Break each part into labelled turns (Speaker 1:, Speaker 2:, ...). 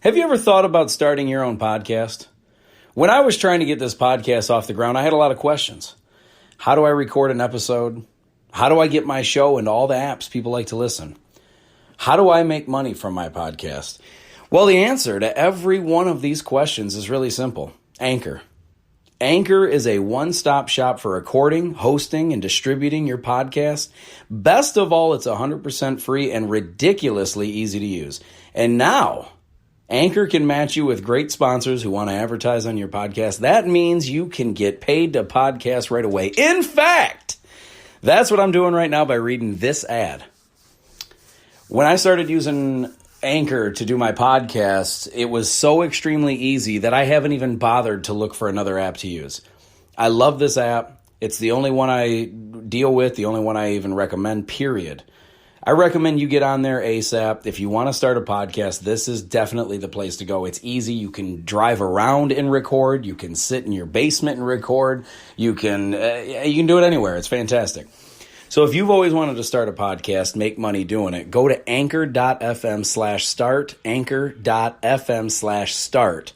Speaker 1: Have you ever thought about starting your own podcast? When I was trying to get this podcast off the ground, I had a lot of questions. How do I record an episode? How do I get my show into all the apps people like to listen? How do I make money from my podcast? Well, the answer to every one of these questions is really simple. Anchor. Anchor is a one-stop shop for recording, hosting, and distributing your podcast. Best of all, it's 100% free and ridiculously easy to use. And now, Anchor can match you with great sponsors who want to advertise on your podcast. That means you can get paid to podcast right away. In fact, that's what I'm doing right now by reading this ad. When I started using Anchor to do my podcast, it was so extremely easy that I haven't even bothered to look for another app to use. I love this app. It's the only one I deal with, the only one I even recommend, period. I recommend you get on there ASAP. If you want to start a podcast, this is definitely the place to go. It's easy. You can drive around and record. You can sit in your basement and record. You can do it anywhere. It's fantastic. So if you've always wanted to start a podcast, make money doing it, go to anchor.fm/start, anchor.fm/start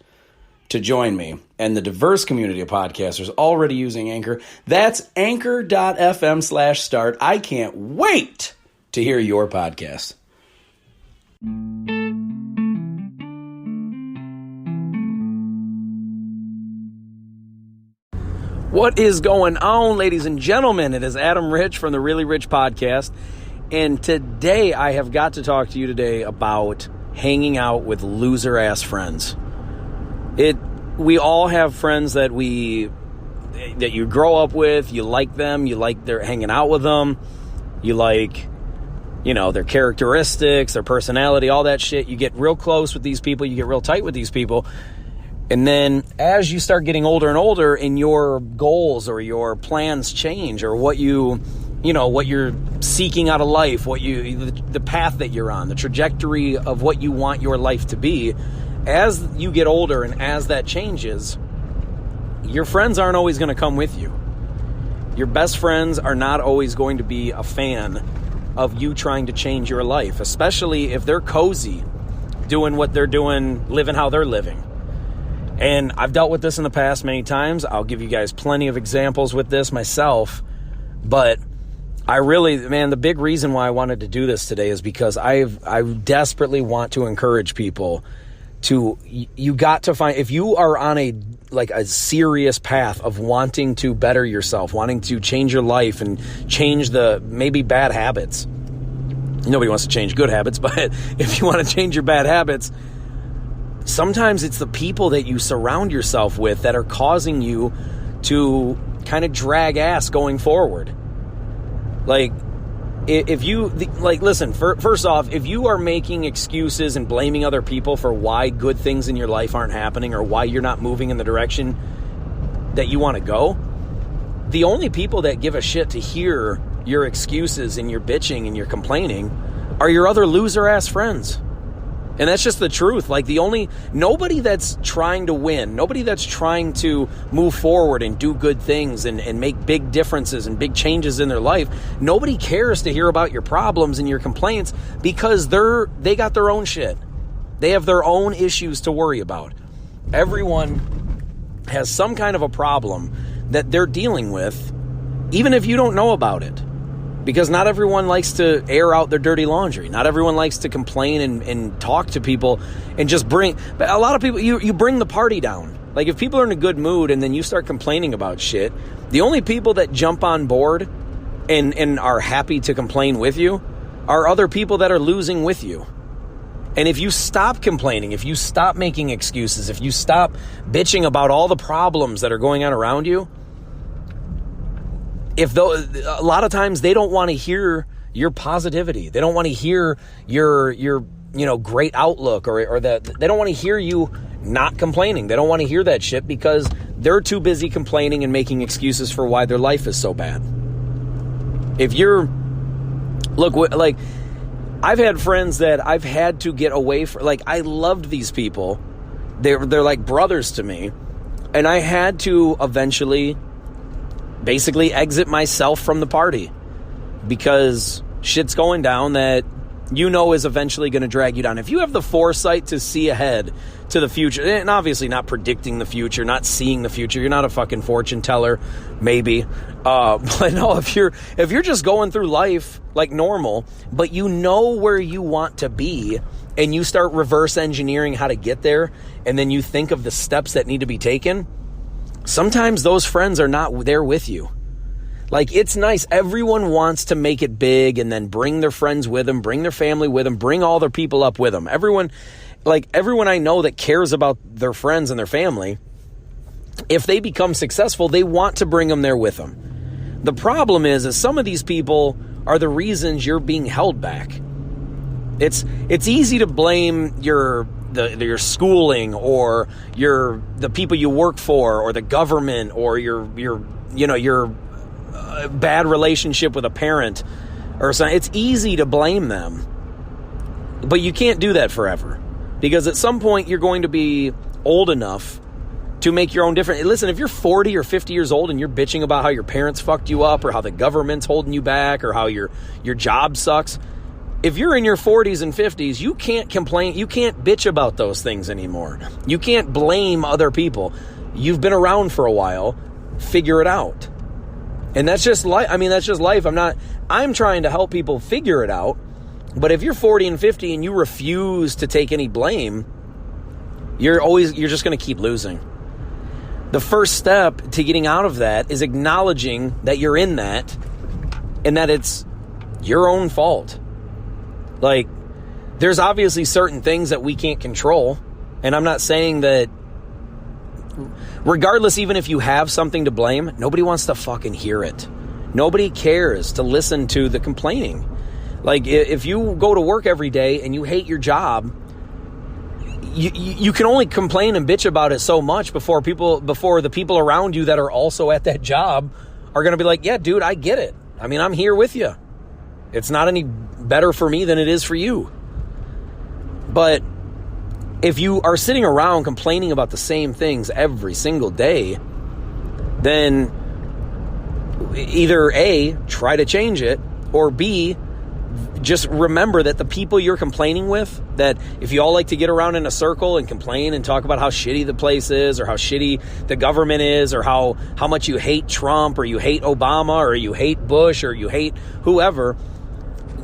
Speaker 1: to join me and the diverse community of podcasters already using Anchor. That's anchor.fm/start. I can't wait to hear your podcast. What is going on, ladies and gentlemen? It is Adam Rich from the Really Rich Podcast, and today I have got to talk to you today about hanging out with loser-ass friends. We all have friends that you grow up with, you like them, you like their hanging out with them, you like, their characteristics, their personality, all that shit. You get real close with these people, you get real tight with these people. And then as you start getting older and older and your goals or your plans change, or what you're seeking out of life, the path that you're on, the trajectory of what you want your life to be, as you get older and as that changes, your friends aren't always going to come with you. Your best friends are not always going to be a fan of you trying to change your life, especially if they're cozy, doing what they're doing, living how they're living. And I've dealt with this in the past many times. I'll give you guys plenty of examples with this myself. But the big reason why I wanted to do this today is because I desperately want to encourage people you got to find, if you are on a serious path of wanting to better yourself, wanting to change your life and change the maybe bad habits. Nobody wants to change good habits, but if you want to change your bad habits, sometimes it's the people that you surround yourself with that are causing you to kind of drag ass going forward. First off, if you are making excuses and blaming other people for why good things in your life aren't happening or why you're not moving in the direction that you want to go, the only people that give a shit to hear your excuses and your bitching and your complaining are your other loser-ass friends. And that's just the truth. Nobody that's trying to win, nobody that's trying to move forward and do good things and make big differences and big changes in their life, nobody cares to hear about your problems and your complaints because they got their own shit. They have their own issues to worry about. Everyone has some kind of a problem that they're dealing with, even if you don't know about it. Because not everyone likes to air out their dirty laundry. Not everyone likes to complain and talk to people and just but a lot of people, you bring the party down. If people are in a good mood and then you start complaining about shit, the only people that jump on board and are happy to complain with you are other people that are losing with you. And if you stop complaining, if you stop making excuses, if you stop bitching about all the problems that are going on around you, a lot of times they don't want to hear your positivity. They don't want to hear your great outlook or that they don't want to hear you not complaining. They don't want to hear that shit because they're too busy complaining and making excuses for why their life is so bad. I've had friends that I've had to get away from. I loved these people. They're like brothers to me. And I had to eventually basically exit myself from the party because shit's going down that is eventually going to drag you down. If you have the foresight to see ahead to the future, and obviously not predicting the future, not seeing the future, you're not a fucking fortune teller, maybe. But no, if you're just going through life like normal, but you know where you want to be, and you start reverse engineering how to get there, and then you think of the steps that need to be taken, sometimes those friends are not there with you. Like, it's nice. Everyone wants to make it big and then bring their friends with them, bring their family with them, bring all their people up with them. Everyone I know that cares about their friends and their family, if they become successful, they want to bring them there with them. The problem is some of these people are the reasons you're being held back. It's easy to blame your schooling or the people you work for or the government or your bad relationship with a parent or something. It's easy to blame them, but you can't do that forever, because at some point you're going to be old enough to make your own difference. Listen, if you're 40 or 50 years old and you're bitching about how your parents fucked you up or how the government's holding you back or how your job sucks, if you're in your 40s and 50s, you can't complain. You can't bitch about those things anymore. You can't blame other people. You've been around for a while. Figure it out. And that's just life. I mean, that's just life. I'm trying to help people figure it out. But if you're 40 and 50 and you refuse to take any blame, you're just going to keep losing. The first step to getting out of that is acknowledging that you're in that and that it's your own fault. Like, there's obviously certain things that we can't control. And I'm not saying that, regardless, even if you have something to blame, nobody wants to fucking hear it. Nobody cares to listen to the complaining. Like, if you go to work every day and you hate your job, you can only complain and bitch about it so much before the people around you that are also at that job are going to be like, yeah, dude, I get it. I mean, I'm here with you. It's not any better for me than it is for you. But if you are sitting around complaining about the same things every single day, then either A, try to change it, or B, just remember that the people you're complaining with, that if you all like to get around in a circle and complain and talk about how shitty the place is or how shitty the government is or how much you hate Trump or you hate Obama or you hate Bush or you hate whoever,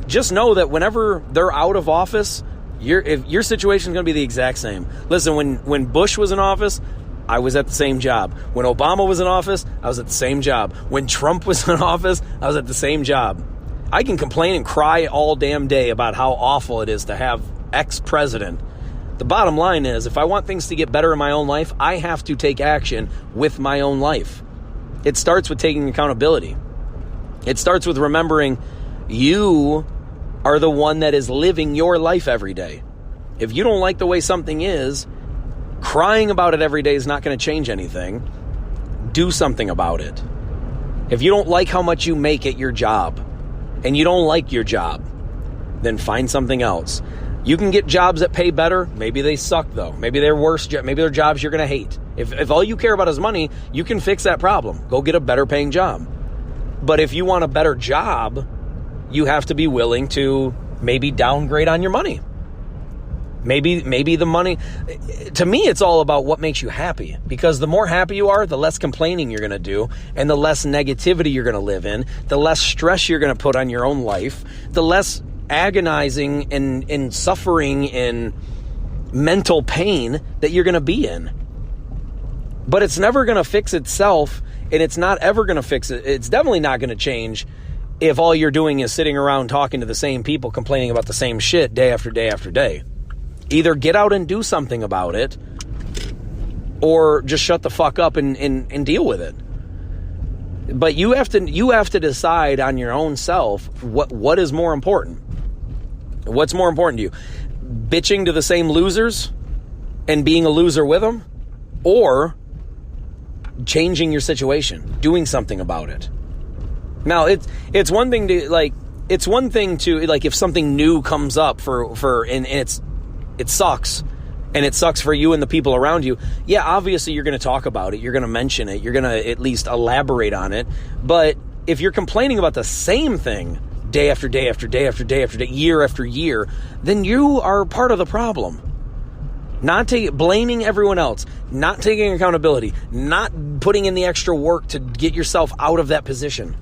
Speaker 1: just know that whenever they're out of office, your situation is going to be the exact same. Listen, when Bush was in office, I was at the same job. When Obama was in office, I was at the same job. When Trump was in office, I was at the same job. I can complain and cry all damn day about how awful it is to have ex-president. The bottom line is, if I want things to get better in my own life, I have to take action with my own life. It starts with taking accountability. It starts with remembering you are the one that is living your life every day. If you don't like the way something is, crying about it every day is not going to change anything. Do something about it. If you don't like how much you make at your job, and you don't like your job, then find something else. You can get jobs that pay better. Maybe they suck, though. Maybe they're worse. Maybe they're jobs you're going to hate. If all you care about is money, you can fix that problem. Go get a better paying job. But if you want a better job, you have to be willing to maybe downgrade on your money. Maybe the money, to me, it's all about what makes you happy, because the more happy you are, the less complaining you're going to do, and the less negativity you're going to live in, the less stress you're going to put on your own life, the less agonizing and suffering and mental pain that you're going to be in. But it's never going to fix itself, and it's not ever going to fix it. It's definitely not going to change if all you're doing is sitting around talking to the same people, complaining about the same shit day after day after day. Either get out and do something about it, or just shut the fuck up and deal with it. But you have to decide on your own self what is more important. What's more important to you? Bitching to the same losers and being a loser with them, or changing your situation, doing something about it. Now, it's one thing to if something new comes up it sucks, and it sucks for you and the people around you. Yeah, obviously you're going to talk about it. You're going to mention it. You're going to at least elaborate on it. But if you're complaining about the same thing day after day after day after day after day, year after year, then you are part of the problem. Not blaming everyone else, not taking accountability, not putting in the extra work to get yourself out of that position.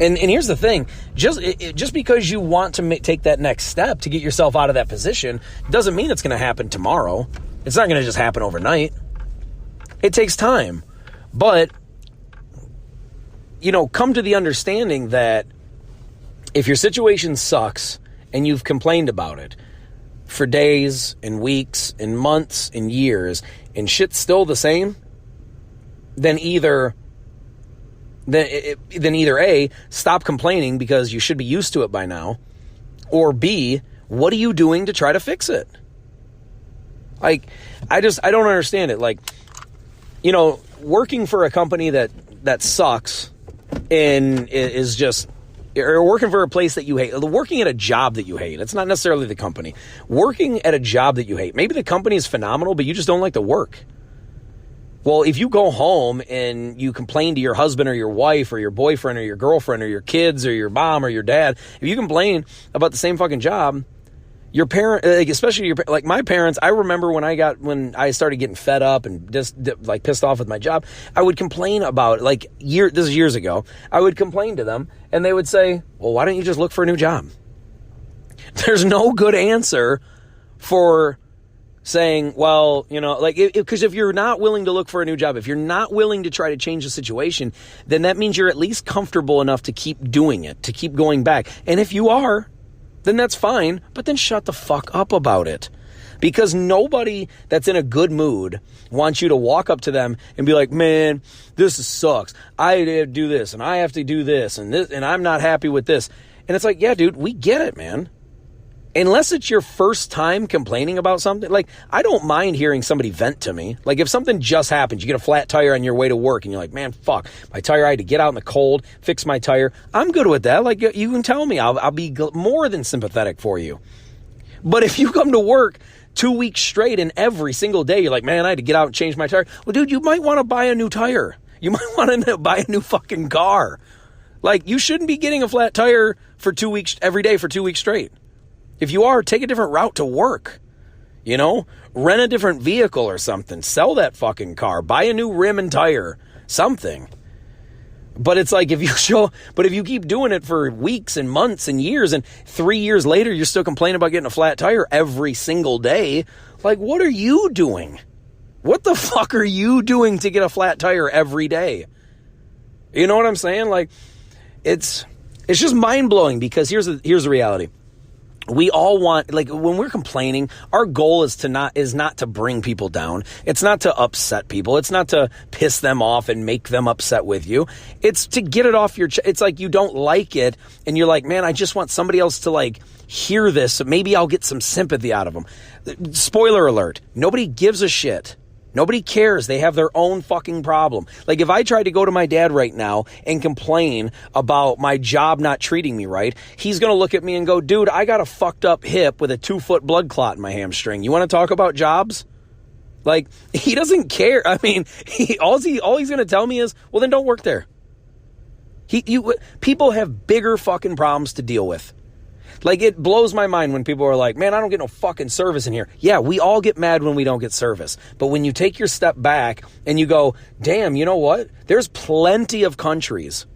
Speaker 1: And here's the thing, just because you want to take that next step to get yourself out of that position doesn't mean it's going to happen tomorrow. It's not going to just happen overnight. It takes time. But, come to the understanding that if your situation sucks and you've complained about it for days and weeks and months and years and shit's still the same, then either A, stop complaining because you should be used to it by now, or B, what are you doing to try to fix it? I don't understand it. Working for a company that sucks and is just, or working for a place that you hate, working at a job that you hate. It's not necessarily the company. Working at a job that you hate. Maybe the company is phenomenal, but you just don't like the work. Well, if you go home and you complain to your husband or your wife or your boyfriend or your girlfriend or your kids or your mom or your dad, if you complain about the same fucking job, your parent, especially my parents, I remember when I started getting fed up and just pissed off with my job, I would complain about this is years ago. I would complain to them and they would say, well, why don't you just look for a new job? There's no good answer for saying, well, because if you're not willing to look for a new job, if you're not willing to try to change the situation, then that means you're at least comfortable enough to keep doing it, to keep going back. And if you are, then that's fine, but then shut the fuck up about it. Because nobody that's in a good mood wants you to walk up to them and be like, man, this sucks. I have to do this and I have to do this and I'm not happy with this. And it's like, yeah, dude, we get it, man. Unless it's your first time complaining about something, I don't mind hearing somebody vent to me. If something just happens, you get a flat tire on your way to work and you're like, man, fuck, my tire, I had to get out in the cold, fix my tire. I'm good with that. You can tell me, I'll be more than sympathetic for you. But if you come to work 2 weeks straight and every single day, you're like, man, I had to get out and change my tire. Well, dude, you might want to buy a new tire. You might want to buy a new fucking car. You shouldn't be getting a flat tire for 2 weeks, every day for 2 weeks straight. If you are, take a different route to work, rent a different vehicle or something, sell that fucking car, buy a new rim and tire, something. But it's if you keep doing it for weeks and months and years and 3 years later, you're still complaining about getting a flat tire every single day. What are you doing? What the fuck are you doing to get a flat tire every day? You know what I'm saying? It's just mind blowing because here's the reality. We all want, when we're complaining, our goal is not to bring people down. It's not to upset people. It's not to piss them off and make them upset with you. It's to get it off your chest. It's you don't like it and you're like, man, I just want somebody else to hear this. So maybe I'll get some sympathy out of them. Spoiler alert. Nobody gives a shit. Nobody cares. They have their own fucking problem. If I tried to go to my dad right now and complain about my job not treating me right, he's going to look at me and go, dude, I got a fucked up hip with a 2-foot blood clot in my hamstring. You want to talk about jobs? He doesn't care. I mean, all he's going to tell me is, well, then don't work there. People have bigger fucking problems to deal with. It blows my mind when people are like, man, I don't get no fucking service in here. Yeah, we all get mad when we don't get service. But when you take your step back and you go, damn, you know what? There's plenty of countries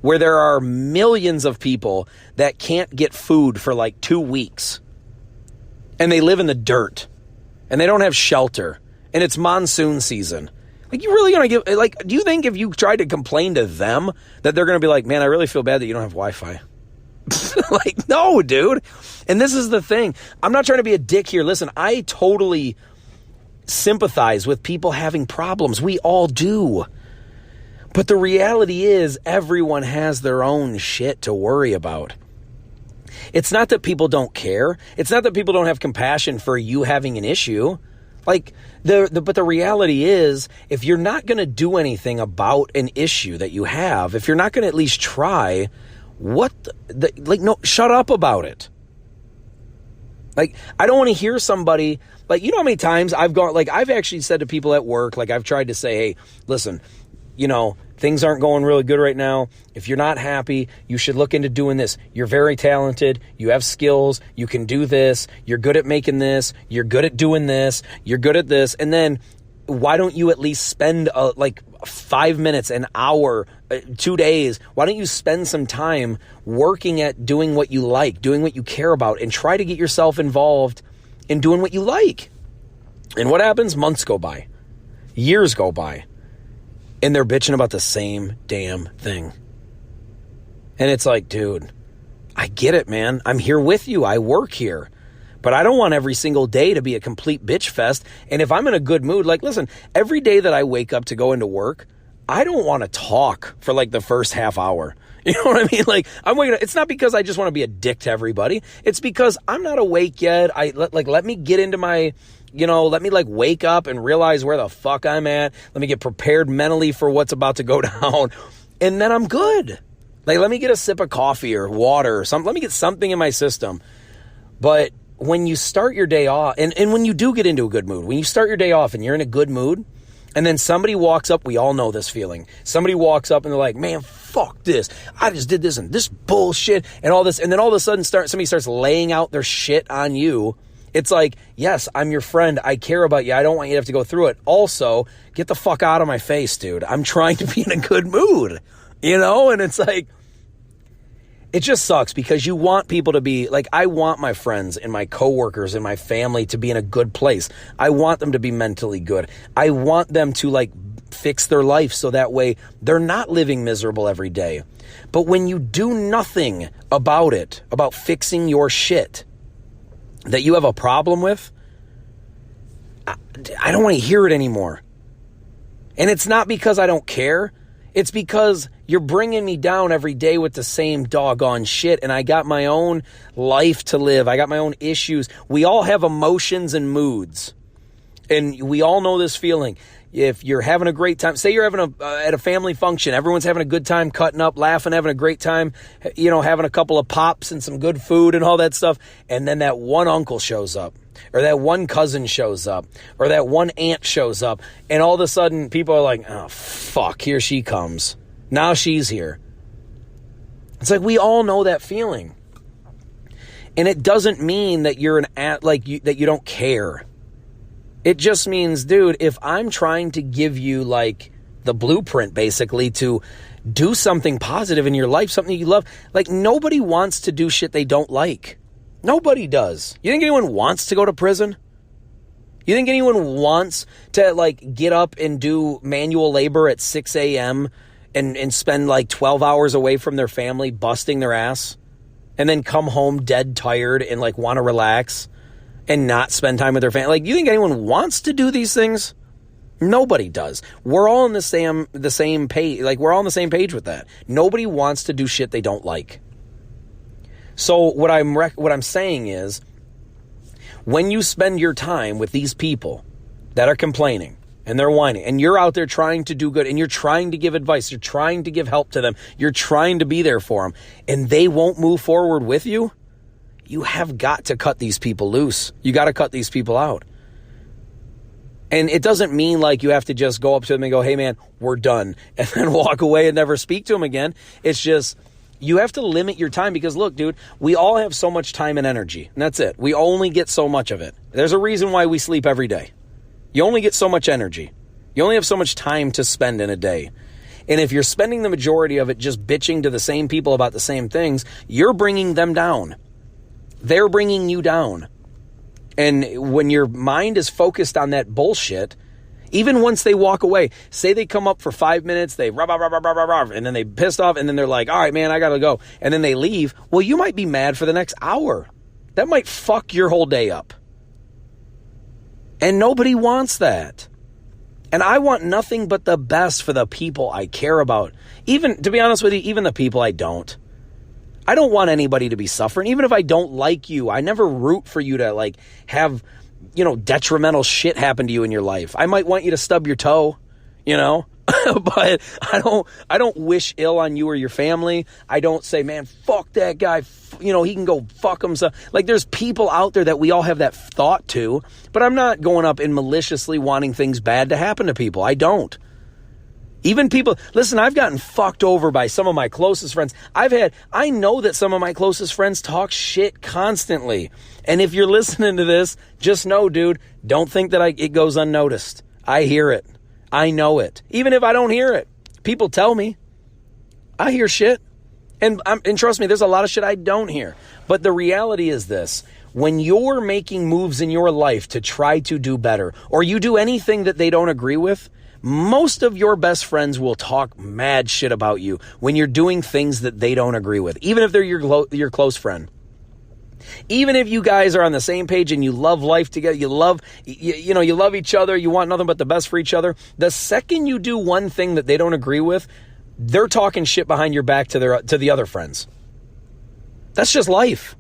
Speaker 1: where there are millions of people that can't get food for 2 weeks. And they live in the dirt. And they don't have shelter. And it's monsoon season. You really going to give, do you think if you tried to complain to them that they're going to be like, man, I really feel bad that you don't have Wi-Fi? No, dude. And this is the thing. I'm not trying to be a dick here. Listen, I totally sympathize with people having problems. We all do. But the reality is everyone has their own shit to worry about. It's not that people don't care. It's not that people don't have compassion for you having an issue. But the reality is, if you're not going to do anything about an issue that you have, if you're not going to at least try, no, shut up about it. I don't want to hear somebody, you know how many times I've gone, I've actually said to people at work, I've tried to say, hey, listen, things aren't going really good right now. If you're not happy, you should look into doing this. You're very talented. You have skills. You can do this. You're good at making this. You're good at doing this. You're good at this. And then why don't you at least spend 5 minutes, an hour, 2 days? Why don't you spend some time working at doing what you like, doing what you care about, and try to get yourself involved in doing what you like? And what happens? Months go by. Years go by. And they're bitching about the same damn thing. And it's like, dude, I get it, man. I'm here with you. I work here. But I don't want every single day to be a complete bitch fest. And if I'm in a good mood, listen, every day that I wake up to go into work, I don't want to talk for the first half hour. You know what I mean? I'm waking up. It's not because I just want to be a dick to everybody. It's because I'm not awake yet. Let me get into my... let me wake up and realize where the fuck I'm at. Let me get prepared mentally for what's about to go down. And then I'm good. Let me get a sip of coffee or water or something. Let me get something in my system. But when you start your day off, and when you do get into a good mood, when you start your day off and you're in a good mood, and then somebody walks up, we all know this feeling. Somebody walks up and they're like, man, fuck this. I just did this and this bullshit and all this. And then all of a sudden somebody starts laying out their shit on you. It's like, yes, I'm your friend. I care about you. I don't want you to have to go through it. Also, get the fuck out of my face, dude. I'm trying to be in a good mood, And it's like, it just sucks because you want people to be I want my friends and my coworkers and my family to be in a good place. I want them to be mentally good. I want them to fix their life so that way they're not living miserable every day. But when you do nothing about it, about fixing your shit that you have a problem with, I don't want to hear it anymore. And it's not because I don't care. It's because you're bringing me down every day with the same doggone shit. And I got my own life to live. I got my own issues. We all have emotions and moods. And we all know this feeling. If you're having a great time, say you're having at a family function, everyone's having a good time, cutting up, laughing, having a great time, having a couple of pops and some good food and all that stuff. And then that one uncle shows up, or that one cousin shows up, or that one aunt shows up. And all of a sudden people are like, oh, fuck, here she comes. Now she's here. It's like, we all know that feeling. And it doesn't mean that you're that you don't care. It just means, dude, if I'm trying to give you the blueprint basically to do something positive in your life, something you love, nobody wants to do shit they don't like. Nobody does. You think anyone wants to go to prison? You think anyone wants to get up and do manual labor at 6 a.m. and spend 12 hours away from their family busting their ass and then come home dead tired and want to relax and not spend time with their family? You think anyone wants to do these things? Nobody does. We're all on the same page. We're all on the same page with that. Nobody wants to do shit they don't like. So what I'm saying is, when you spend your time with these people that are complaining and they're whining, and you're out there trying to do good, and you're trying to give advice, you're trying to give help to them, you're trying to be there for them, and they won't move forward with you, you have got to cut these people loose. You got to cut these people out. And it doesn't mean you have to just go up to them and go, hey man, we're done, and then walk away and never speak to them again. It's just, you have to limit your time because look, dude, we all have so much time and energy, and that's it. We only get so much of it. There's a reason why we sleep every day. You only get so much energy. You only have so much time to spend in a day. And if you're spending the majority of it just bitching to the same people about the same things, you're bringing them down. They're bringing you down. And when your mind is focused on that bullshit, even once they walk away, say they come up for 5 minutes, they and then they pissed off, and then they're like, all right, man, I gotta go. And then they leave. Well, you might be mad for the next hour. That might fuck your whole day up. And nobody wants that. And I want nothing but the best for the people I care about. Even, to be honest with you, even the people I don't. I don't want anybody to be suffering. Even if I don't like you, I never root for you to have, detrimental shit happen to you in your life. I might want you to stub your toe, but I don't wish ill on you or your family. I don't say, man, fuck that guy. He can go fuck himself. There's people out there that we all have that thought to, but I'm not going up and maliciously wanting things bad to happen to people. I don't. Even people, listen, I've gotten fucked over by some of my closest friends. I know that some of my closest friends talk shit constantly. And if you're listening to this, just know, dude, don't think that it goes unnoticed. I hear it. I know it. Even if I don't hear it, people tell me. I hear shit. And trust me, there's a lot of shit I don't hear. But the reality is this. When you're making moves in your life to try to do better, or you do anything that they don't agree with, most of your best friends will talk mad shit about you when you're doing things that they don't agree with, even if they're your close friend. Even if you guys are on the same page and you love life together, you love each other, you want nothing but the best for each other, the second you do one thing that they don't agree with, they're talking shit behind your back to the other friends. That's just life.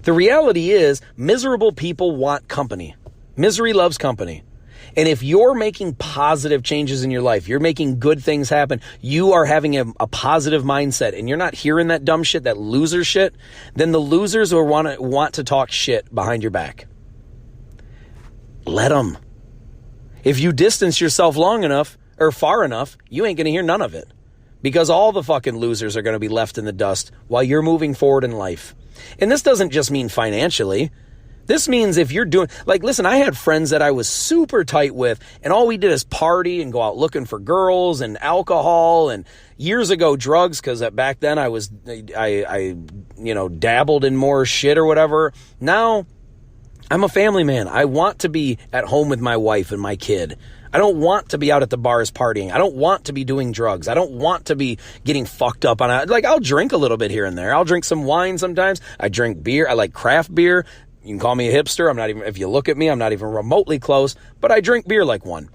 Speaker 1: The reality is, miserable people want company. Misery loves company. And if you're making positive changes in your life, you're making good things happen, you are having a positive mindset, and you're not hearing that dumb shit, that loser shit, then the losers will want to talk shit behind your back. Let them. If you distance yourself long enough or far enough, you ain't going to hear none of it. Because all the fucking losers are going to be left in the dust while you're moving forward in life. And this doesn't just mean financially. This means if you're doing, listen, I had friends that I was super tight with, and all we did is party and go out looking for girls and alcohol and years ago drugs, because back then I dabbled in more shit or whatever. Now I'm a family man. I want to be at home with my wife and my kid. I don't want to be out at the bars partying. I don't want to be doing drugs. I don't want to be getting fucked up on I'll drink a little bit here and there. I'll drink some wine sometimes. I drink beer. I like craft beer. You can call me a hipster. If you look at me, I'm not even remotely close, but I drink beer like one.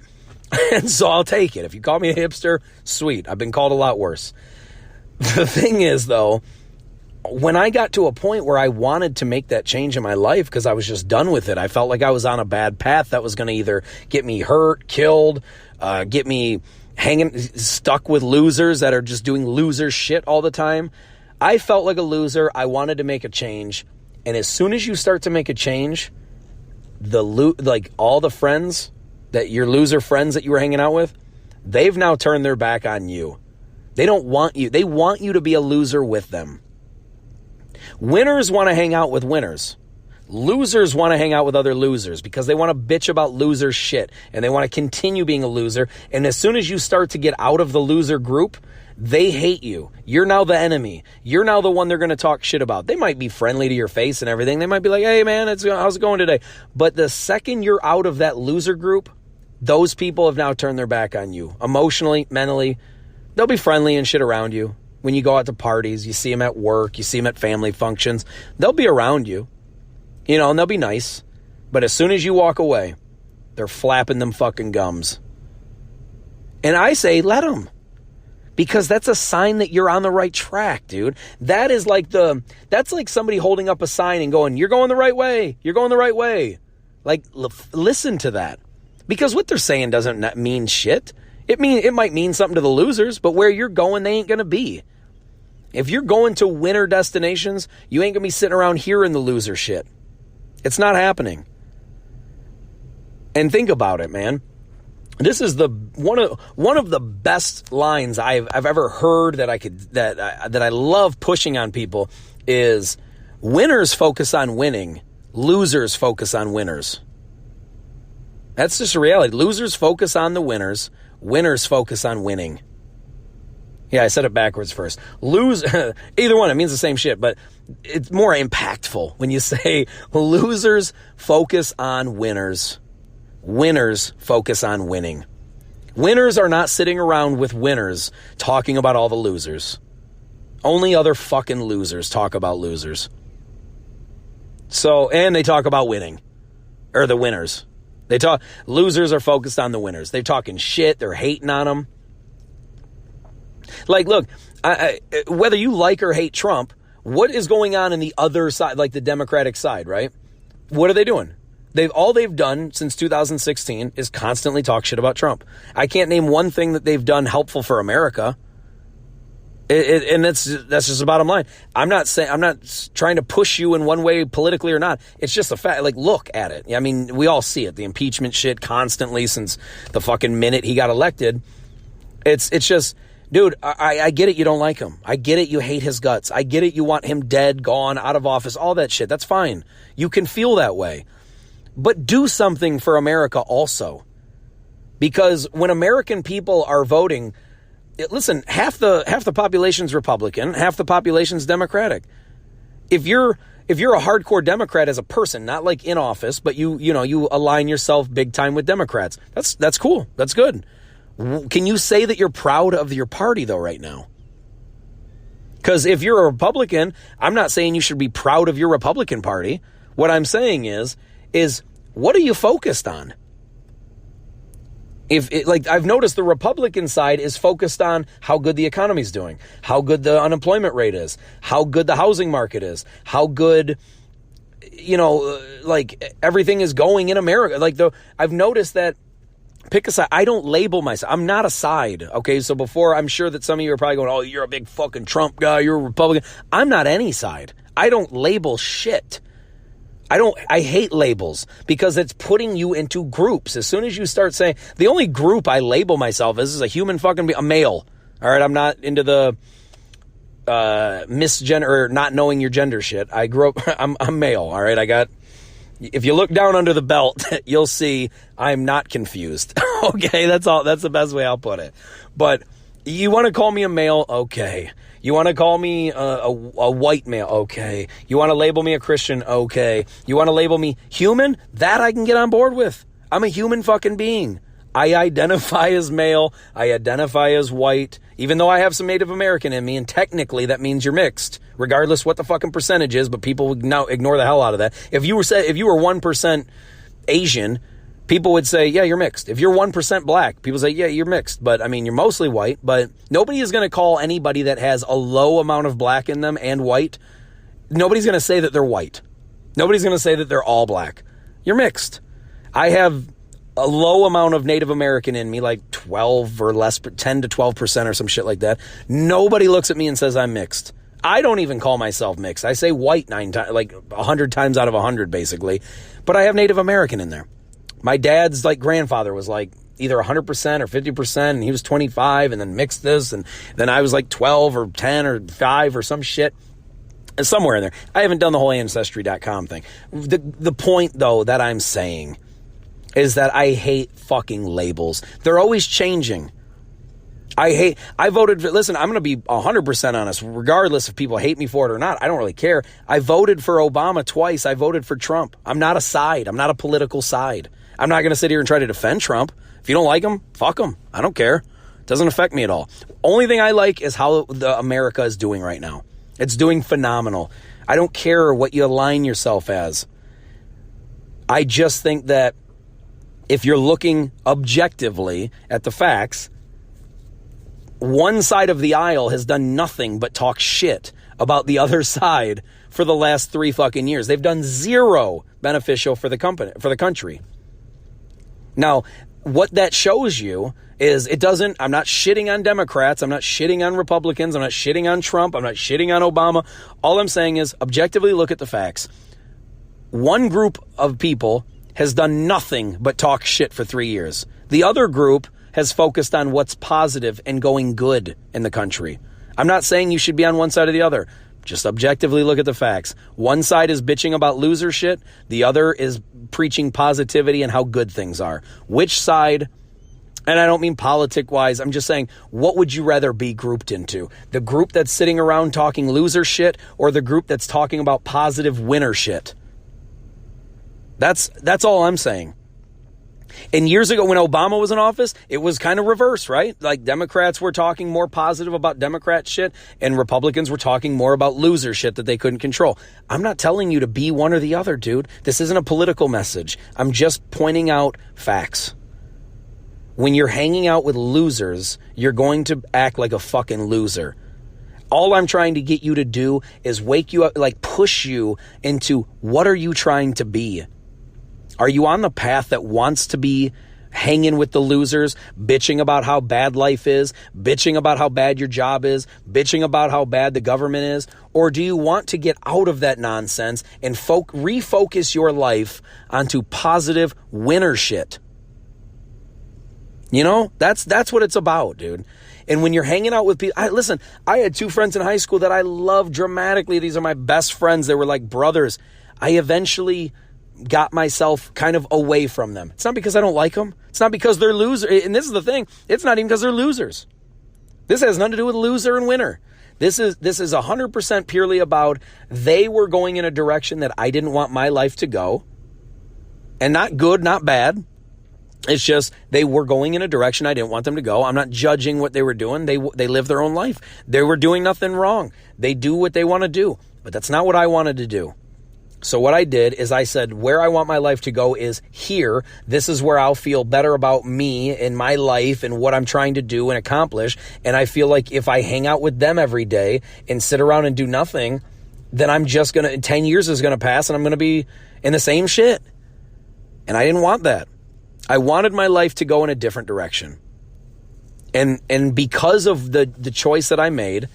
Speaker 1: And so I'll take it. If you call me a hipster, sweet. I've been called a lot worse. The thing is, though, when I got to a point where I wanted to make that change in my life because I was just done with it, I felt like I was on a bad path that was going to either get me hurt, killed, get me stuck with losers that are just doing loser shit all the time. I felt like a loser. I wanted to make a change. And as soon as you start to make a change, all the friends that your loser friends that you were hanging out with, they've now turned their back on you. They don't want you. They want you to be a loser with them. Winners want to hang out with winners. Losers want to hang out with other losers because they want to bitch about loser shit and they want to continue being a loser. And as soon as you start to get out of the loser group, they hate you. You're now the enemy. You're now the one they're going to talk shit about. They might be friendly to your face and everything. They might be like, hey man, how's it going today? But the second you're out of that loser group, those people have now turned their back on you. Emotionally, mentally, they'll be friendly and shit around you. When you go out to parties, you see them at work, you see them at family functions, they'll be around you, and they'll be nice. But as soon as you walk away, they're flapping them fucking gums. And I say, let them. Because that's a sign that you're on the right track, dude. That's like somebody holding up a sign and going, you're going the right way. You're going the right way. Listen to that. Because what they're saying doesn't mean shit. It might mean something to the losers, but where you're going, they ain't going to be. If you're going to winner destinations, you ain't going to be sitting around hearing the loser shit. It's not happening. And think about it, man. This is one of the best lines I've ever heard that I love pushing on people is winners focus on winning, losers focus on winners. That's just a reality. Losers focus on the winners, winners focus on winning. Yeah, I said it backwards first. Either one, it means the same shit, but it's more impactful when you say losers focus on winners. Winners focus on winning. Winners are not sitting around with winners talking about all the losers. Only other fucking losers talk about losers. And they talk about winning. Or the winners. Losers are focused on the winners. They're talking shit. They're hating on them. Look, whether you like or hate Trump, what is going on in the other side, like the Democratic side, right? What are they doing? All they've done since 2016 is constantly talk shit about Trump. I can't name one thing that they've done helpful for America. And that's just the bottom line. I'm not trying to push you in one way politically or not. It's just a fact. Look at it. I mean, we all see it. The impeachment shit constantly since the fucking minute he got elected. It's just, dude, I get it. You don't like him. I get it. You hate his guts. I get it. You want him dead, gone, out of office, all that shit. That's fine. You can feel that way. But do something for America also. Because when American people are voting, listen, half the population's Republican, half the population's Democratic. If you're a hardcore Democrat as a person, not like in office, but you align yourself big time with Democrats, that's cool. That's good. Can you say that you're proud of your party though right now? Because if you're a Republican, I'm not saying you should be proud of your Republican Party. What I'm saying is what are you focused on? I've noticed the Republican side is focused on how good the economy's doing, how good the unemployment rate is, how good the housing market is, how good, everything is going in America. I've noticed that, pick a side. I don't label myself. I'm not a side. Okay. So before, I'm sure that some of you are probably going, oh, you're a big fucking Trump guy. You're a Republican. I'm not any side. I don't label shit. I hate labels because it's putting you into groups. As soon as you start saying, the only group I label myself as is a human a male. All right. I'm not into the, misgender or not knowing your gender shit. I grew up, I'm male. All right. If you look down under the belt, you'll see I'm not confused. Okay. That's all. That's the best way I'll put it. But you want to call me a male? Okay. You want to call me a white male? Okay. You want to label me a Christian? Okay. You want to label me human? That I can get on board with. I'm a human fucking being. I identify as male. I identify as white, even though I have some Native American in me, and technically that means you're mixed, regardless what the fucking percentage is, but people would now ignore the hell out of that. If you were 1% Asian, people would say, yeah, you're mixed. If you're 1% black, people say, yeah, you're mixed. But I mean, you're mostly white, but nobody is going to call anybody that has a low amount of black in them and white. Nobody's going to say that they're white. Nobody's going to say that they're all black. You're mixed. I have a low amount of Native American in me, like 12 or less, 10 to 12% or some shit like that. Nobody looks at me and says I'm mixed. I don't even call myself mixed. I say white 9 times, like 100 times out of 100, basically. But I have Native American in there. My dad's grandfather was either 100% or 50%, and he was 25 and then mixed this, and then I was 12 or 10 or 5 or some shit. Somewhere in there. I haven't done the whole Ancestry.com thing. The point, though, that I'm saying is that I hate fucking labels. They're always changing. I voted for, listen, I'm going to be 100% honest, regardless if people hate me for it or not. I don't really care. I voted for Obama twice. I voted for Trump. I'm not a side. I'm not a political side. I'm not going to sit here and try to defend Trump. If you don't like him, fuck him. I don't care. It doesn't affect me at all. Only thing I like is how the America is doing right now. It's doing phenomenal. I don't care what you align yourself as. I just think that if you're looking objectively at the facts, one side of the aisle has done nothing but talk shit about the other side for the last 3 fucking years. They've done zero beneficial for the country. Now, what that shows you is I'm not shitting on Democrats. I'm not shitting on Republicans. I'm not shitting on Trump. I'm not shitting on Obama. All I'm saying is objectively look at the facts. One group of people has done nothing but talk shit for 3 years. The other group has focused on what's positive and going good in the country. I'm not saying you should be on one side or the other. Just objectively look at the facts. One side is bitching about loser shit. The other is preaching positivity and how good things are. Which side, and I don't mean politic-wise, I'm just saying, what would you rather be grouped into? The group that's sitting around talking loser shit or the group that's talking about positive winner shit? That's all I'm saying. And years ago when Obama was in office, it was kind of reverse, right? Democrats were talking more positive about Democrat shit and Republicans were talking more about loser shit that they couldn't control. I'm not telling you to be one or the other, dude. This isn't a political message. I'm just pointing out facts. When you're hanging out with losers, you're going to act like a fucking loser. All I'm trying to get you to do is wake you up, push you into what are you trying to be? Are you on the path that wants to be hanging with the losers, bitching about how bad life is, bitching about how bad your job is, bitching about how bad the government is? Or do you want to get out of that nonsense and refocus your life onto positive winner shit? You know, that's what it's about, dude. And when you're hanging out with people, listen, I had 2 friends in high school that I loved dramatically. These are my best friends. They were like brothers. I eventually got myself kind of away from them. It's not because I don't like them. It's not because they're losers. And this is the thing. It's not even because they're losers. This has nothing to do with loser and winner. This is 100% purely about they were going in a direction that I didn't want my life to go. And not good, not bad. It's just they were going in a direction I didn't want them to go. I'm not judging what they were doing. They live their own life. They were doing nothing wrong. They do what they want to do. But that's not what I wanted to do. So what I did is I said, where I want my life to go is here. This is where I'll feel better about me and my life and what I'm trying to do and accomplish. And I feel like if I hang out with them every day and sit around and do nothing, then I'm just going to, 10 years is going to pass and I'm going to be in the same shit. And I didn't want that. I wanted my life to go in a different direction. And because of the choice that I made,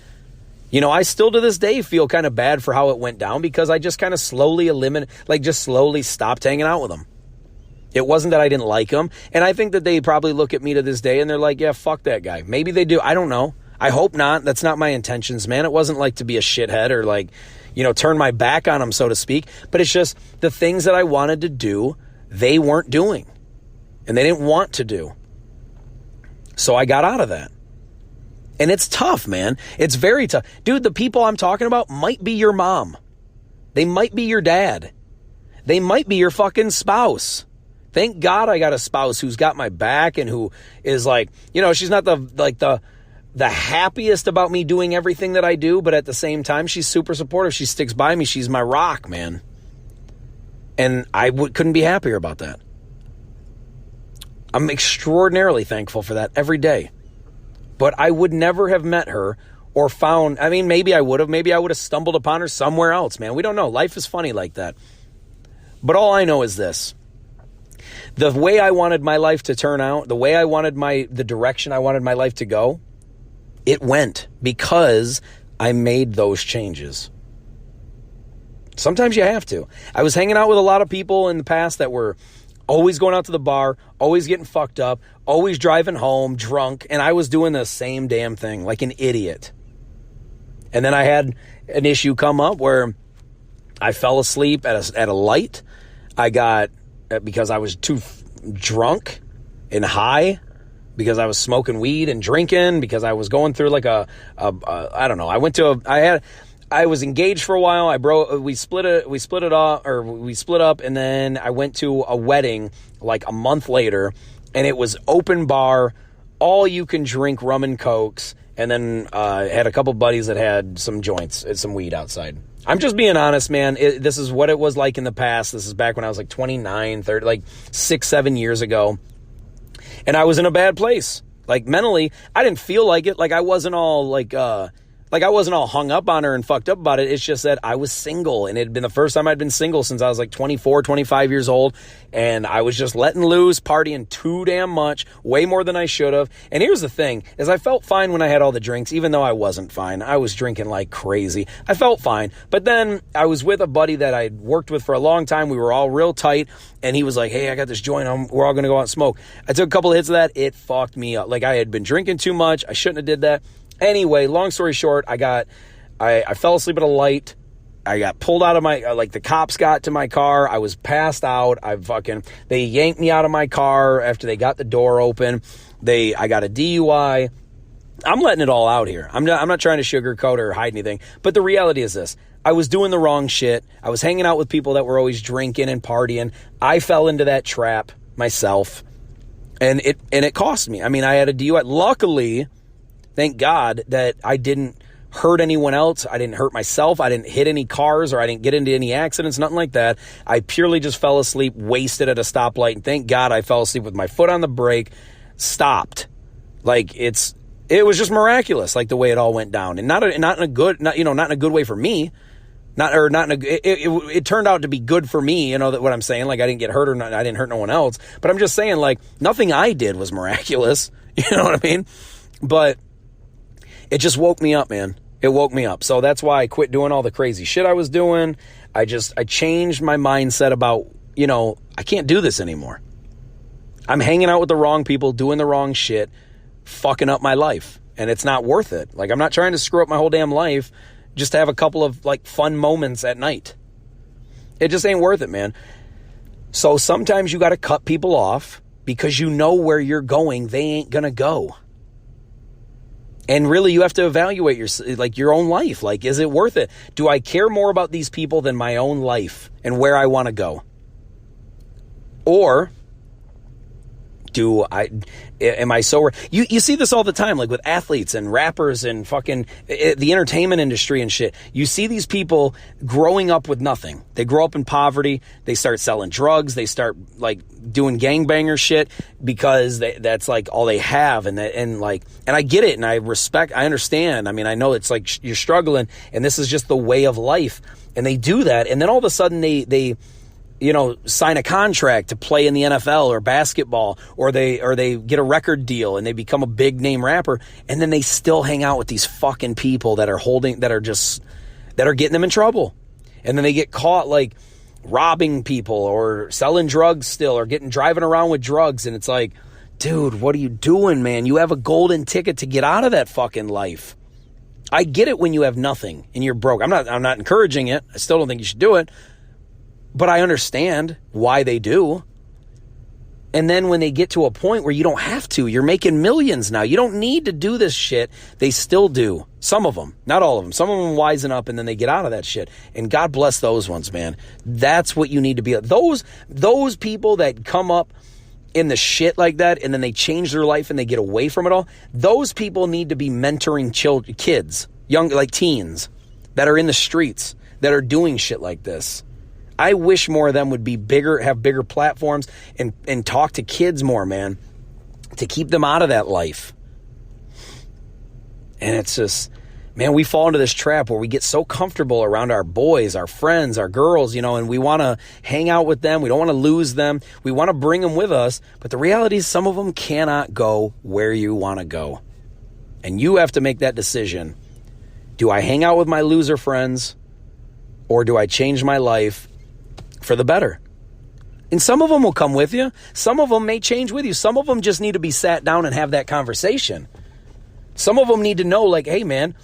Speaker 1: you know, I still to this day feel kind of bad for how it went down because I just kind of slowly slowly stopped hanging out with them. It wasn't that I didn't like them. And I think that they probably look at me to this day and they're like, yeah, fuck that guy. Maybe they do. I don't know. I hope not. That's not my intentions, man. It wasn't like to be a shithead or like, you know, turn my back on them, so to speak. But it's just the things that I wanted to do, they weren't doing. And they didn't want to do. So I got out of that. And it's tough, man. It's very tough. Dude, the people I'm talking about might be your mom. They might be your dad. They might be your fucking spouse. Thank God I got a spouse who's got my back and who is like, you know, she's not the happiest about me doing everything that I do, but at the same time, she's super supportive. She sticks by me. She's my rock, man. And I couldn't be happier about that. I'm extraordinarily thankful for that every day. But I would never have met her or found, I mean, maybe I would have stumbled upon her somewhere else, man. We don't know. Life is funny like that. But all I know is this. The way I wanted my life to turn out, the way I wanted the direction I wanted my life to go, it went because I made those changes. Sometimes you have to. I was hanging out with a lot of people in the past that were always going out to the bar, always getting fucked up, always driving home drunk, and I was doing the same damn thing like an idiot. And then I had an issue come up where I fell asleep at a light. Because I was too drunk and high, because I was smoking weed and drinking, because I was going through like I don't know. I was engaged for a while. We split up, and then I went to a wedding like a month later, and it was open bar, all you can drink rum and cokes, and then had a couple buddies that had some joints and some weed outside. I'm just being honest, man. This is what it was like in the past. This is back when I was like 29, 30, like 6-7 years ago. And I was in a bad place. Like mentally, I didn't feel like it. Like I wasn't all I wasn't all hung up on her and fucked up about it. It's just that I was single, and it had been the first time I'd been single since I was like 24, 25 years old. And I was just letting loose, partying too damn much, way more than I should have. And here's the thing, is I felt fine when I had all the drinks, even though I wasn't fine. I was drinking like crazy. I felt fine. But then I was with a buddy that I'd worked with for a long time. We were all real tight. And he was like, hey, I got this joint. We're all going to go out and smoke. I took a couple of hits of that. It fucked me up. Like I had been drinking too much. I shouldn't have did that. Anyway, long story short, I fell asleep at a light. I got pulled out of my, the cops got to my car. I was passed out. They yanked me out of my car after they got the door open. I got a DUI. I'm letting it all out here. I'm not trying to sugarcoat or hide anything. But the reality is this. I was doing the wrong shit. I was hanging out with people that were always drinking and partying. I fell into that trap myself. And it cost me. I mean, I had a DUI. Luckily, thank God that I didn't hurt anyone else. I didn't hurt myself. I didn't hit any cars, or I didn't get into any accidents, nothing like that. I purely just fell asleep, wasted at a stoplight. And thank God I fell asleep with my foot on the brake, stopped. Like it was just miraculous, like the way it all went down, and not in a good way for me. It turned out to be good for me. You know what I'm saying? Like I didn't get hurt, I didn't hurt no one else. But I'm just saying, like nothing I did was miraculous. You know what I mean? But it just woke me up, man. It woke me up. So that's why I quit doing all the crazy shit I was doing. I changed my mindset about, I can't do this anymore. I'm hanging out with the wrong people, doing the wrong shit, fucking up my life. And it's not worth it. Like, I'm not trying to screw up my whole damn life just to have a couple of, like, fun moments at night. It just ain't worth it, man. So sometimes you got to cut people off because you know where you're going, they ain't going to go. And really, you have to evaluate your own life. Like, is it worth it? Do I care more about these people than my own life and where I want to go? Or am I so... You see this all the time, like with athletes and rappers and fucking the entertainment industry and shit. You see these people growing up with nothing. They grow up in poverty. They start selling drugs. They start like doing gangbanger shit because that's like all they have. And I get it and I understand. I mean, I know it's like you're struggling and this is just the way of life. And they do that. And then all of a sudden they sign a contract to play in the NFL or basketball, or they get a record deal and they become a big name rapper, and then they still hang out with these fucking people that are getting them in trouble. And then they get caught like robbing people or selling drugs still, or driving around with drugs. And it's like, dude, what are you doing, man? You have a golden ticket to get out of that fucking life. I get it when you have nothing and you're broke. I'm not encouraging it. I still don't think you should do it. But I understand why they do. And then when they get to a point where you don't have to, you're making millions now. You don't need to do this shit. They still do. Some of them, not all of them. Some of them wisen up and then they get out of that shit. And God bless those ones, man. That's what you need to be. Those people that come up in the shit like that and then they change their life and they get away from it all. Those people need to be mentoring kids, young, like teens that are in the streets that are doing shit like this. I wish more of them would be bigger, have bigger platforms, and talk to kids more, man, to keep them out of that life. And it's just, man, we fall into this trap where we get so comfortable around our boys, our friends, our girls, and we want to hang out with them. We don't want to lose them. We want to bring them with us. But the reality is some of them cannot go where you want to go. And you have to make that decision. Do I hang out with my loser friends, or do I change my life for the better? And some of them will come with you. Some of them may change with you. Some of them just need to be sat down and have that conversation. Some of them need to know, like, hey, man,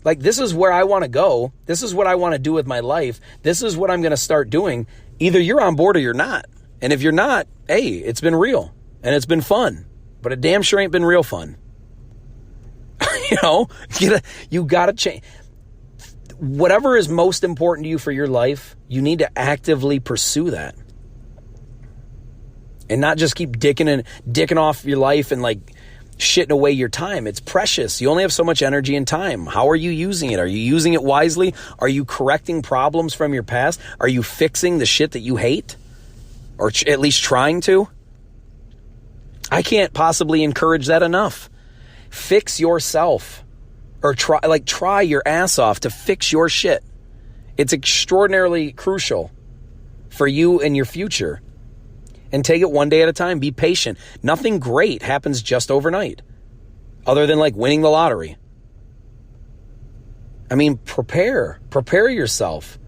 Speaker 1: like, this is where I want to go. This is what I want to do with my life. This is what I'm going to start doing. Either you're on board or you're not. And if you're not, hey, it's been real and it's been fun, but it damn sure ain't been real fun. You got to change. Whatever is most important to you for your life, you need to actively pursue that. And not just keep dicking off your life and like shitting away your time. It's precious. You only have so much energy and time. How are you using it? Are you using it wisely? Are you correcting problems from your past? Are you fixing the shit that you hate? Or at least trying to? I can't possibly encourage that enough. Fix yourself. Or try your ass off to fix your shit. It's extraordinarily crucial for you and your future. And take it one day at a time. Be patient. Nothing great happens just overnight, other than like winning the lottery. I mean, prepare yourself.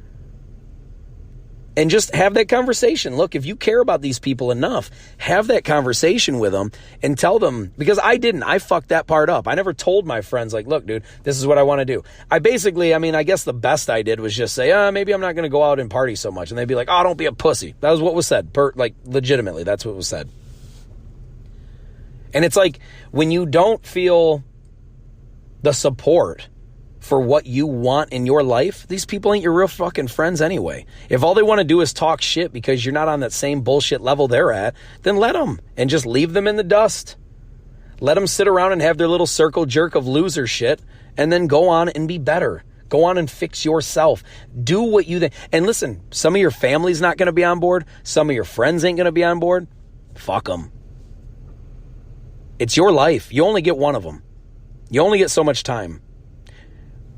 Speaker 1: And just have that conversation. Look, if you care about these people enough, have that conversation with them and tell them, because I fucked that part up. I never told my friends, like, look, dude, this is what I want to do. I guess the best I did was just say, maybe I'm not going to go out and party so much. And they'd be like, oh, don't be a pussy. That was what was said. Legitimately, that's what was said. And it's like, when you don't feel the support for what you want in your life, these people ain't your real fucking friends anyway. If all they want to do is talk shit because you're not on that same bullshit level they're at, then let them and just leave them in the dust. Let them sit around and have their little circle jerk of loser shit and then go on and be better. Go on and fix yourself. Do what you think. And listen, some of your family's not going to be on board. Some of your friends ain't going to be on board. Fuck them. It's your life. You only get one of them. You only get so much time.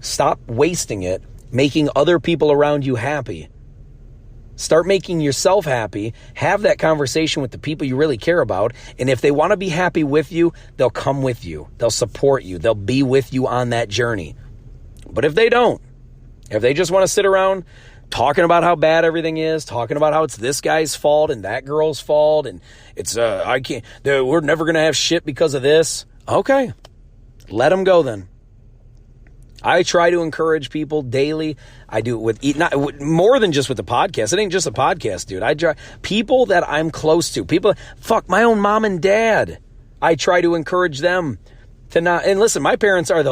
Speaker 1: Stop wasting it making other people around you happy. Start making yourself happy. Have that conversation with the people you really care about. And if they want to be happy with you, they'll come with you. They'll support you. They'll be with you on that journey. But if they don't, if they just want to sit around talking about how bad everything is, talking about how it's this guy's fault and that girl's fault, and it's we're never going to have shit because of this. Okay, let them go then. I try to encourage people daily. I do it with more than just with the podcast. It ain't just a podcast, dude. I try people that I'm close to, people, my own mom and dad. I try to encourage them to not, and listen, my parents are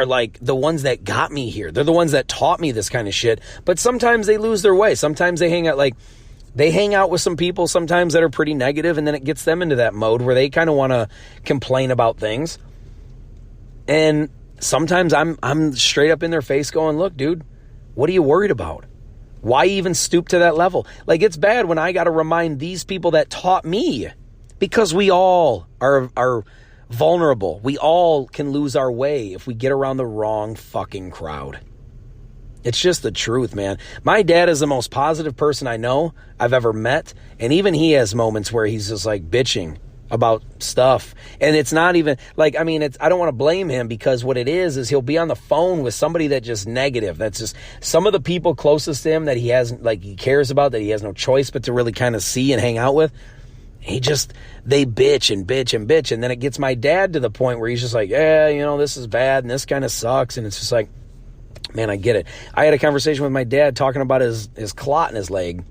Speaker 1: like the ones that got me here. They're the ones that taught me this kind of shit. But sometimes they lose their way. Sometimes they hang out with some people sometimes that are pretty negative, and then it gets them into that mode where they kind of want to complain about things. And sometimes I'm straight up in their face going, look, dude, what are you worried about? Why even stoop to that level? Like, it's bad when I got to remind these people that taught me, because we all are vulnerable. We all can lose our way if we get around the wrong fucking crowd. It's just the truth, man. My dad is the most positive person I know I've ever met. And even he has moments where he's just like bitching about stuff. And it's not even like, I don't want to blame him, because what it is he'll be on the phone with somebody that just negative. That's just some of the people closest to him that he hasn't, like, he cares about, that he has no choice but to really kind of see and hang out with. They bitch and bitch and bitch. And then it gets my dad to the point where he's just like, yeah, this is bad and this kind of sucks. And it's just like, man, I get it. I had a conversation with my dad talking about his clot in his leg.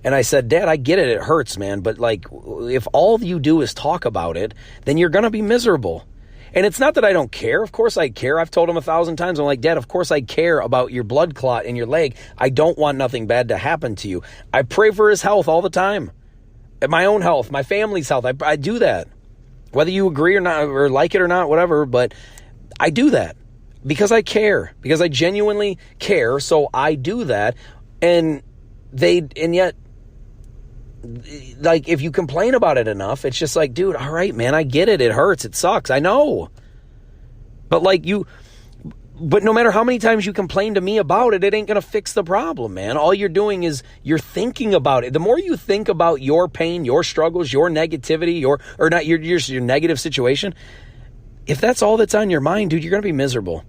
Speaker 1: And I said, Dad, I get it. It hurts, man. But like, if all you do is talk about it, then you're going to be miserable. And it's not that I don't care. Of course I care. I've told him 1,000 times. I'm like, Dad, of course I care about your blood clot in your leg. I don't want nothing bad to happen to you. I pray for his health all the time. My own health, my family's health. I do that. Whether you agree or not, or like it or not, whatever. But I do that because I care. Because I genuinely care. So I do that. And yet, like, if you complain about it enough, it's just like, dude, all right, man, I get it. It hurts. It sucks. I know. But no matter how many times you complain to me about it, it ain't going to fix the problem, man. All you're doing is you're thinking about it. The more you think about your pain, your struggles, your negativity, your negative situation, if that's all that's on your mind, dude, you're going to be miserable.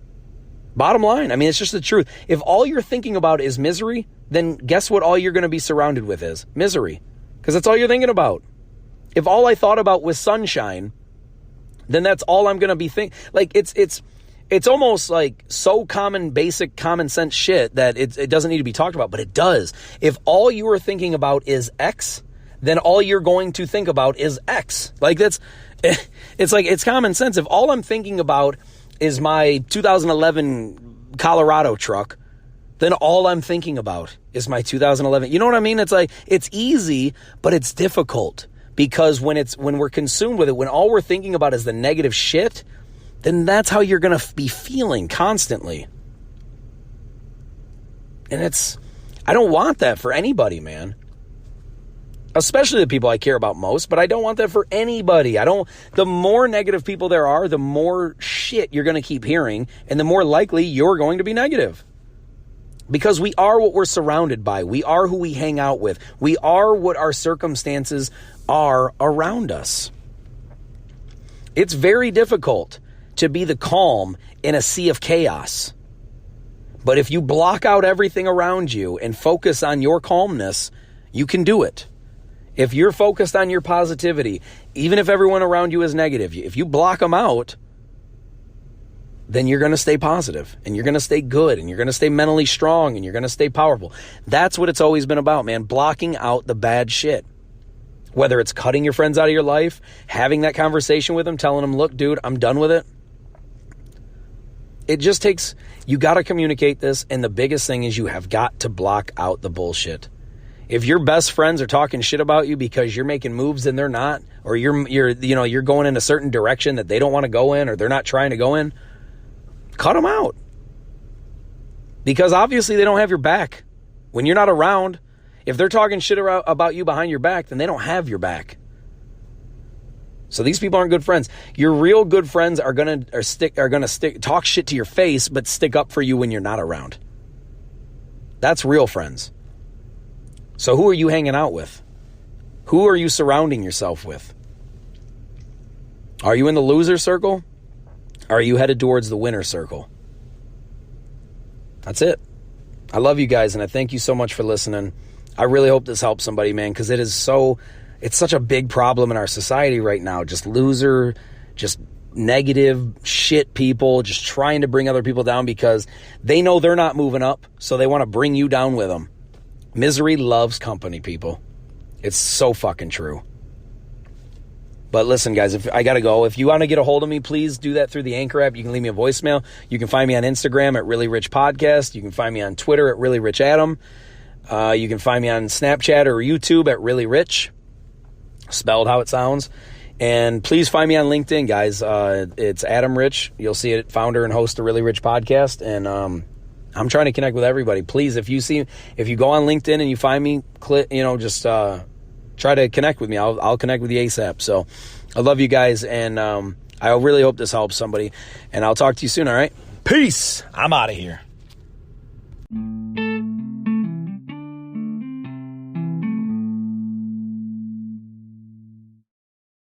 Speaker 1: Bottom line. It's just the truth. If all you're thinking about is misery, then guess what all you're going to be surrounded with is? Misery. Because that's all you're thinking about. If all I thought about was sunshine, then that's all I'm going to be thinking. Like, it's almost like so basic common sense shit that it doesn't need to be talked about, but it does. If all you are thinking about is X, then all you're going to think about is X. Like, it's common sense. If all I'm thinking about is my 2011 Colorado truck, then all I'm thinking about is my 2011. You know what I mean? It's like, it's easy, but it's difficult, because when we're consumed with it, when all we're thinking about is the negative shit, then that's how you're going to be feeling constantly. And I don't want that for anybody, man. Especially the people I care about most, but I don't want that for anybody. The more negative people there are, the more shit you're going to keep hearing, and the more likely you're going to be negative. Because we are what we're surrounded by. We are who we hang out with. We are what our circumstances are around us. It's very difficult to be the calm in a sea of chaos. But if you block out everything around you and focus on your calmness, you can do it. If you're focused on your positivity, even if everyone around you is negative, if you block them out, then you're going to stay positive, and you're going to stay good, and you're going to stay mentally strong, and you're going to stay powerful. That's what it's always been about, man. Blocking out the bad shit. Whether it's cutting your friends out of your life, having that conversation with them, telling them, look, dude, I'm done with it. It just takes, you got to communicate this. And the biggest thing is you have got to block out the bullshit. If your best friends are talking shit about you because you're making moves and they're not, or you're going in a certain direction that they don't want to go in, or they're not trying to go in, cut them out. Because obviously they don't have your back. When you're not around, if they're talking shit about you behind your back, then they don't have your back. So these people aren't good friends. Your real good friends are gonna talk shit to your face, but stick up for you when you're not around. That's real friends. So who are you hanging out with? Who are you surrounding yourself with? Are you in the loser circle? Or are you headed towards the winner circle? That's it. I love you guys, and I thank you so much for listening. I really hope this helps somebody, man, because it's such a big problem in our society right now. Just loser, just negative shit people, just trying to bring other people down because they know they're not moving up, so they want to bring you down with them. Misery loves company, people. It's so fucking true. But listen, guys, if I got to go. If you want to get a hold of me, please do that through the Anchor app. You can leave me a voicemail. You can find me on Instagram at Really Rich Podcast. You can find me on Twitter at Really Rich Adam. You can find me on Snapchat or YouTube at Really Rich, spelled how it sounds. And please find me on LinkedIn, guys. It's Adam Rich. You'll see it, founder and host of Really Rich Podcast. And I'm trying to connect with everybody. Please, if you go on LinkedIn and you find me, just try to connect with me. I'll connect with you ASAP. So I love you guys, and I really hope this helps somebody. And I'll talk to you soon, all right? Peace.
Speaker 2: I'm out of here.